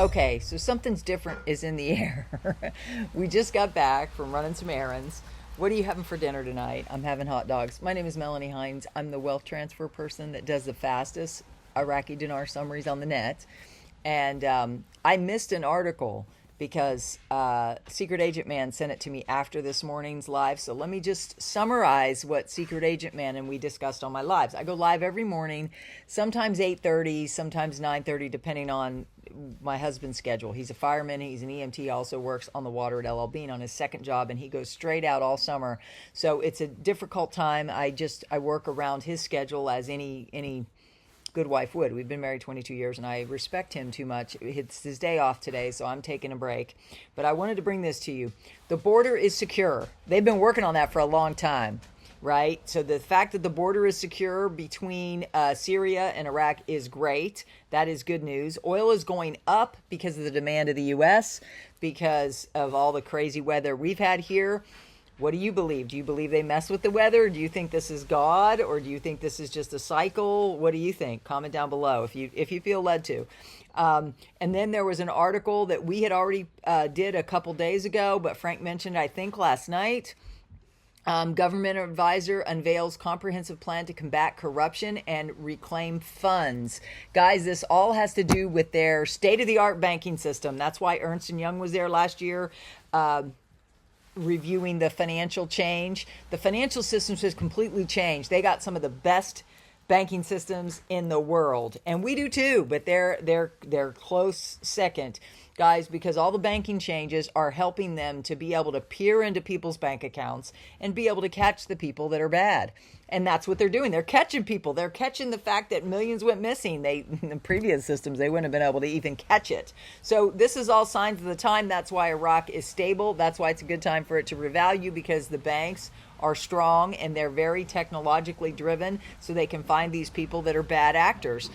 Okay, so something's different is in the air. We just got back from running some errands. What are you having for dinner tonight? I'm having hot dogs. My name is Melanie Hinds. I'm the wealth transfer person that does the fastest Iraqi dinar summaries on the net. And I missed an article because Secret Agent Man sent it to me after this morning's live. So let me just summarize what Secret Agent Man and we discussed on my lives. I go live every morning, sometimes 8:30, sometimes 9:30, depending on my husband's schedule. He's a fireman. He's an EMT, also works on the water at LL Bean on his second job, and he goes straight out all summer. So it's a difficult time. I work around his schedule as any good wife would. We've been married 22 years, and I respect him too much. It's his day off today, so I'm taking a break. But I wanted to bring this to you. The border is secure. They've been working on that for a long time, right? So the fact that the border is secure between Syria and Iraq is great. That is good news. Oil is going up because of the demand of the U.S., because of all the crazy weather we've had here. What do you believe? Do you believe they mess with the weather? Do you think this is God, or do you think this is just a cycle? What do you think? Comment down below if you feel led to. And then there was an article that we had already did a couple days ago, but Frank mentioned, I think, last night. Government advisor unveils comprehensive plan to combat corruption and reclaim funds. Guys, this all has to do with their state-of-the-art banking system. That's why Ernst & Young was there last year, reviewing the financial change. The financial systems has completely changed. They got some of the best banking systems in the world, and we do too, but they're close second, guys, because all the banking changes are helping them to be able to peer into people's bank accounts and be able to catch the people that are bad. And that's what they're doing. They're catching people. They're catching the fact that millions went missing. In the previous systems, they wouldn't have been able to even catch it. So this is all signs of the time. That's why Iraq is stable. That's why it's a good time for it to revalue, because the banks are strong and they're very technologically driven, so they can find these people that are bad actors.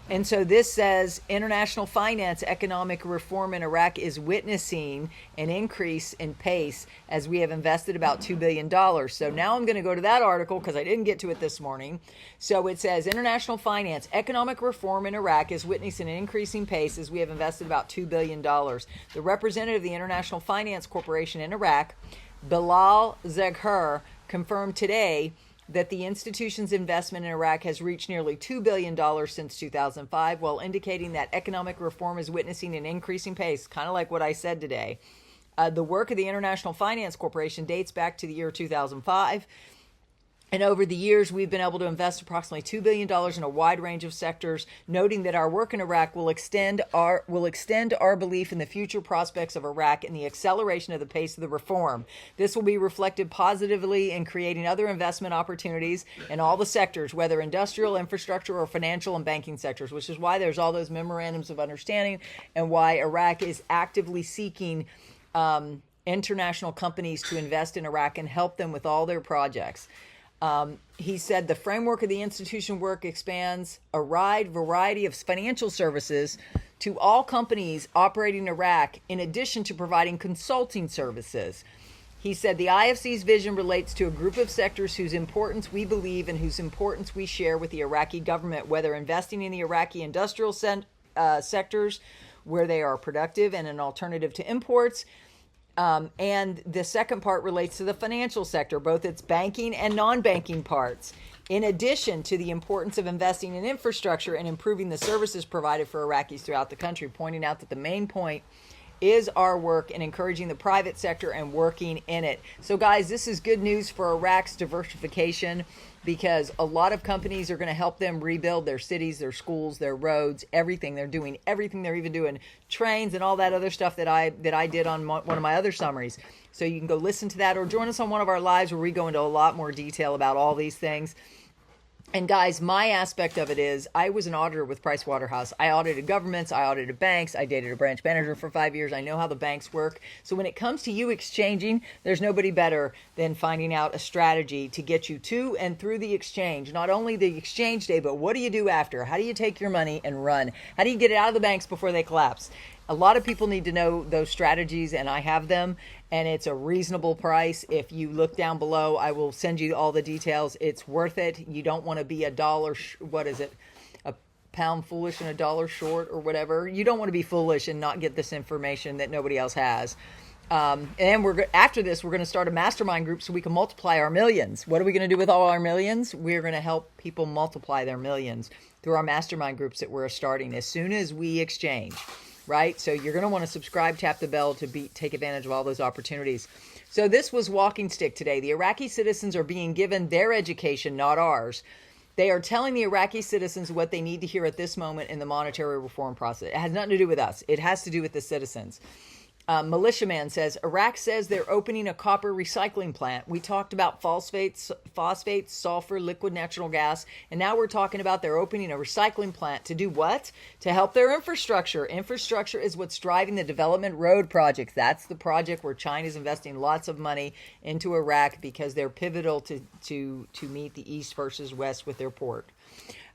And so this says international finance economic reform in Iraq is witnessing an increase in pace as we have invested about $2 billion. So now I'm going to go to that article because I didn't get to it this morning. So it says international finance economic reform in Iraq is witnessing an increasing pace as we have invested about $2 billion. The representative of the International Finance Corporation in Iraq, Bilal Zaghar, confirmed today that the institution's investment in Iraq has reached nearly $2 billion since 2005, while indicating that economic reform is witnessing an increasing pace, kind of like what I said today. The work of the International Finance Corporation dates back to the year 2005. And over the years, we've been able to invest approximately $2 billion in a wide range of sectors, noting that our work in Iraq will extend our belief in the future prospects of Iraq and the acceleration of the pace of the reform. This will be reflected positively in creating other investment opportunities in all the sectors, whether industrial, infrastructure, or financial and banking sectors, which is why there's all those memorandums of understanding and why Iraq is actively seeking international companies to invest in Iraq and help them with all their projects. He said the framework of the institution work expands a wide variety of financial services to all companies operating in Iraq, in addition to providing consulting services. He said the IFC's vision relates to a group of sectors whose importance we believe and whose importance we share with the Iraqi government, whether investing in the Iraqi industrial sectors where they are productive and an alternative to imports. And the second part relates to the financial sector, both its banking and non-banking parts, in addition to the importance of investing in infrastructure and improving the services provided for Iraqis throughout the country, pointing out that the main point is our work in encouraging the private sector and working in it. So guys, this is good news for Iraq's diversification, because a lot of companies are going to help them rebuild their cities, their schools, their roads, everything. They're doing everything. They're even doing trains and all that other stuff that I did on one of my other summaries. So you can go listen to that or join us on one of our lives where we go into a lot more detail about all these things. And guys, my aspect of it is I was an auditor with Price Waterhouse. I audited governments. I audited banks. I dated a branch manager for 5 years. I know how the banks work. So when it comes to you exchanging, there's nobody better than finding out a strategy to get you to and through the exchange. Not only the exchange day, but what do you do after? How do you take your money and run? How do you get it out of the banks before they collapse? A lot of people need to know those strategies, and I have them, and it's a reasonable price. If you look down below, I will send you all the details. It's worth it. You don't want to be a dollar, pound foolish and a dollar short or whatever. You don't want to be foolish and not get this information that nobody else has. And after this, we're going to start a mastermind group so we can multiply our millions. What are we going to do with all our millions? We're going to help people multiply their millions through our mastermind groups that we're starting as soon as we exchange, right? So you're going to want to subscribe, tap the bell to take advantage of all those opportunities. So this was Walking Stick today. The Iraqi citizens are being given their education, not ours. They are telling the Iraqi citizens what they need to hear at this moment in the monetary reform process. It has nothing to do with us. It has to do with the citizens. Militiaman says, Iraq says they're opening a copper recycling plant. We talked about phosphates, sulfur, liquid natural gas, and now we're talking about they're opening a recycling plant to do what? To help their infrastructure. Infrastructure is what's driving the development road projects. That's the project where China's investing lots of money into Iraq because they're pivotal to meet the East versus West with their port.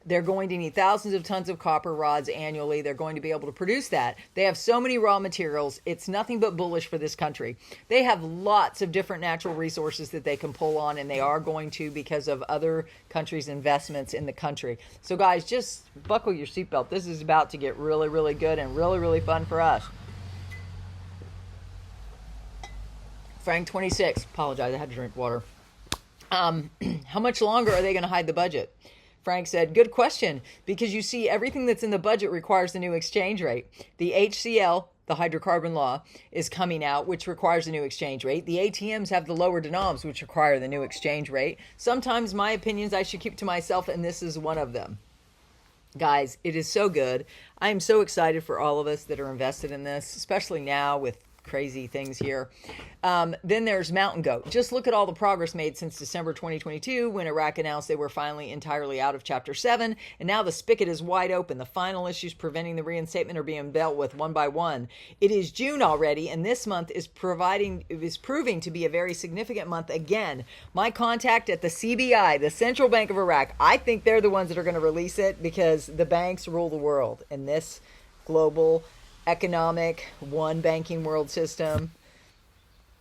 They're going to need thousands of tons of copper rods annually. They're going to be able to produce that. They have so many raw materials. It's nothing but bullish for this country. They have lots of different natural resources that they can pull on, and they are going to because of other countries' investments in the country. So guys, just buckle your seatbelt. This is about to get really, really good and really, really fun for us. Frank 26. Apologize, I had to drink water. How much longer are they going to hide the budget? Frank said, good question, because you see everything that's in the budget requires the new exchange rate. The HCL, the hydrocarbon law, is coming out, which requires a new exchange rate. The ATMs have the lower denoms, which require the new exchange rate. Sometimes my opinions I should keep to myself, and this is one of them. Guys, it is so good. I am so excited for all of us that are invested in this, especially now with crazy things here. Then there's Mountain Goat. Just look at all the progress made since December 2022 when Iraq announced they were finally entirely out of Chapter 7, and now the spigot is wide open. The final issues preventing the reinstatement are being dealt with one by one. It is June already, and this month is proving to be a very significant month again. My contact at the CBI, the Central Bank of Iraq, I think they're the ones that are going to release it because the banks rule the world in this global economic one banking world system.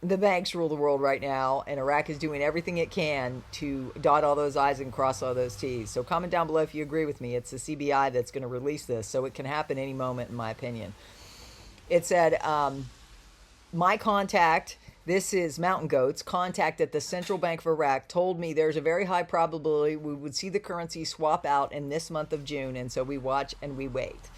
The banks rule the world right now, and Iraq is doing everything it can to dot all those I's and cross all those T's. So comment down below if you agree with me. It's the CBI that's going to release this, so it can happen any moment, in my opinion. It said, my contact, this is Mountain Goat's contact at the Central Bank of Iraq, told me there's a very high probability we would see the currency swap out in this month of June, and so we watch and we wait.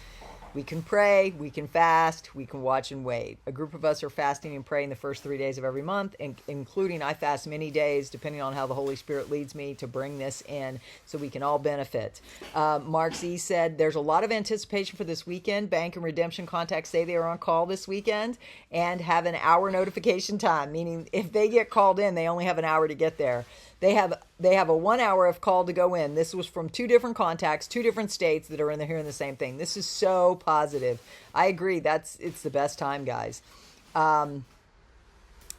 We can pray, we can fast, we can watch and wait. A group of us are fasting and praying the first 3 days of every month, including I fast many days, depending on how the Holy Spirit leads me to bring this in so we can all benefit. Mark Z said, there's a lot of anticipation for this weekend. Bank and redemption contacts say they are on call this weekend and have an hour notification time, meaning if they get called in, they only have an hour to get there. They have a 1 hour of call to go in. This was from two different contacts, two different states that are hearing the same thing. This is so positive. I agree. It's the best time, guys. And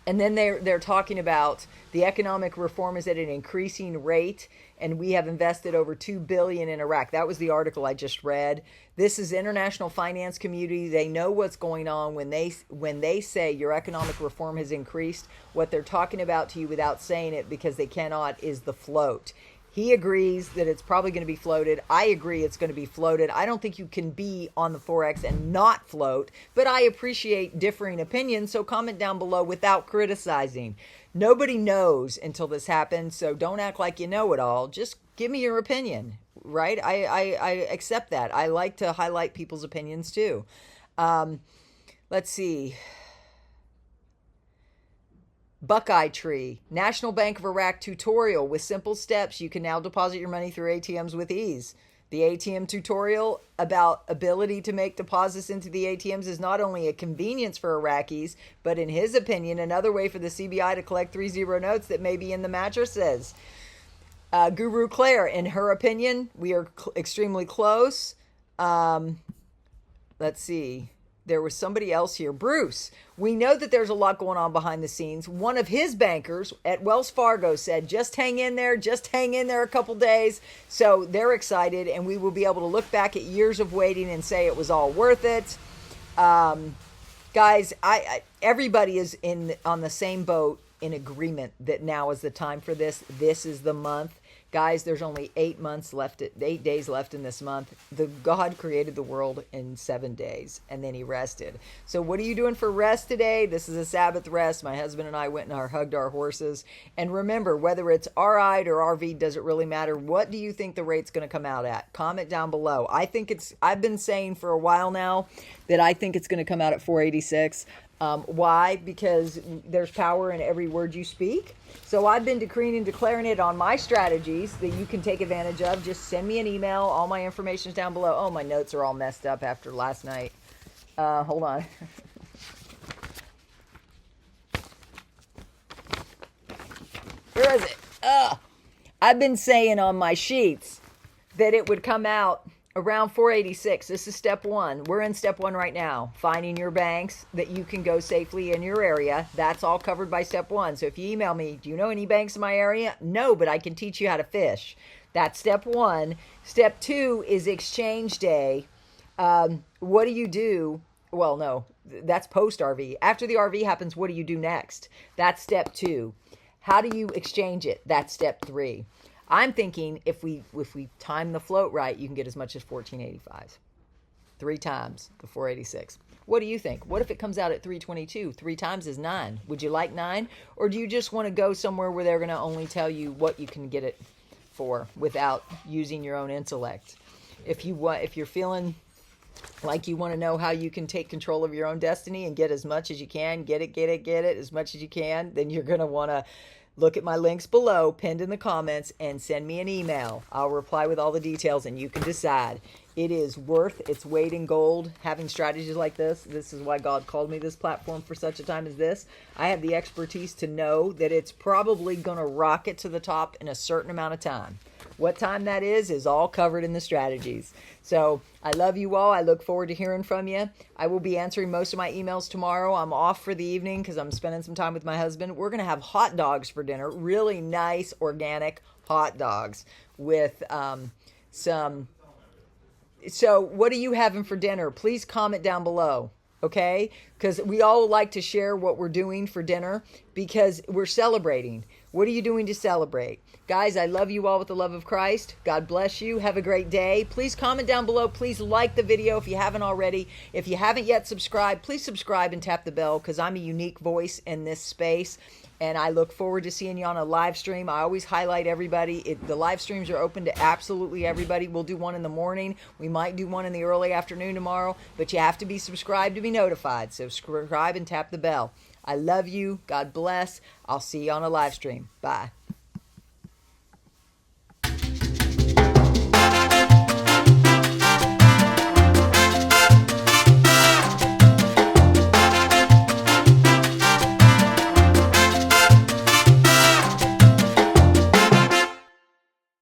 then they're talking about the economic reform is at an increasing rate, and we have invested over $2 billion in Iraq. That was the article I just read. This is international finance community. They know what's going on when they say your economic reform has increased. What they're talking about to you without saying it, because they cannot, is the float. He agrees that it's probably going to be floated. I agree it's going to be floated. I don't think you can be on the Forex and not float, but I appreciate differing opinions, so comment down below without criticizing. Nobody knows until this happens, so don't act like you know it all. Just give me your opinion, right? I accept that. I like to highlight people's opinions too. Let's see. Buckeye Tree, National Bank of Iraq tutorial with simple steps. You can now deposit your money through ATMs with ease. The ATM tutorial about ability to make deposits into the ATMs is not only a convenience for Iraqis, but in his opinion, another way for the CBI to collect 30 notes that may be in the mattresses. Guru Claire, in her opinion, we are extremely close. Let's see. There was somebody else here. Bruce, we know that there's a lot going on behind the scenes. One of his bankers at Wells Fargo said, just hang in there a couple days. So they're excited, and we will be able to look back at years of waiting and say it was all worth it. Guys, everybody is on the same boat, in agreement that now is the time for this. This is the month. Guys, there's only 8 days left in this month. God created the world in 7 days, and then he rested. So what are you doing for rest today? This is a Sabbath rest. My husband and I went and hugged our horses. And remember, whether it's RI'd or RV, doesn't really matter. What do you think the rate's going to come out at? Comment down below. I've been saying for a while now that I think it's going to come out at 486. Why? Because there's power in every word you speak. So I've been decreeing and declaring it on my strategies that you can take advantage of. Just send me an email. All my information is down below. Oh, my notes are all messed up after last night. Hold on. Where is it? I've been saying on my sheets that it would come out around 486. This is step one. We're in step one right now. Finding your banks that you can go safely in your area. That's all covered by step one. So if you email me, do you know any banks in my area? No, but I can teach you how to fish. That's step one. Step two is exchange day. What do you do? Well, no, that's post RV. After the RV happens, what do you do next? That's step two. How do you exchange it? That's step three. I'm thinking if we time the float right, you can get as much as 1485. 3 times the 486. What do you think? What if it comes out at 322? 3 times is 9. Would you like 9? Or do you just want to go somewhere where they're going to only tell you what you can get it for without using your own intellect? If you're feeling like you want to know how you can take control of your own destiny and get as much as you can, get it as much as you can, then you're going to want to look at my links below, pinned in the comments, and send me an email. I'll reply with all the details, and you can decide. It is worth its weight in gold having strategies like this. This is why God called me this platform for such a time as this. I have the expertise to know that it's probably going to rocket to the top in a certain amount of time. What time that is all covered in the strategies. So I love you all. I look forward to hearing from you. I will be answering most of my emails tomorrow. I'm off for the evening because I'm spending some time with my husband. We're going to have hot dogs for dinner. Really nice, organic hot dogs with some... So what are you having for dinner? Please comment down below. Okay? Because we all like to share what we're doing for dinner because we're celebrating. What are you doing to celebrate? Guys, I love you all with the love of Christ. God bless you. Have a great day. Please comment down below. Please like the video if you haven't already. If you haven't yet subscribed, please subscribe and tap the bell because I'm a unique voice in this space. And I look forward to seeing you on a live stream. I always highlight everybody. The live streams are open to absolutely everybody. We'll do one in the morning. We might do one in the early afternoon tomorrow. But you have to be subscribed to be notified. So subscribe and tap the bell. I love you. God bless. I'll see you on a live stream. Bye.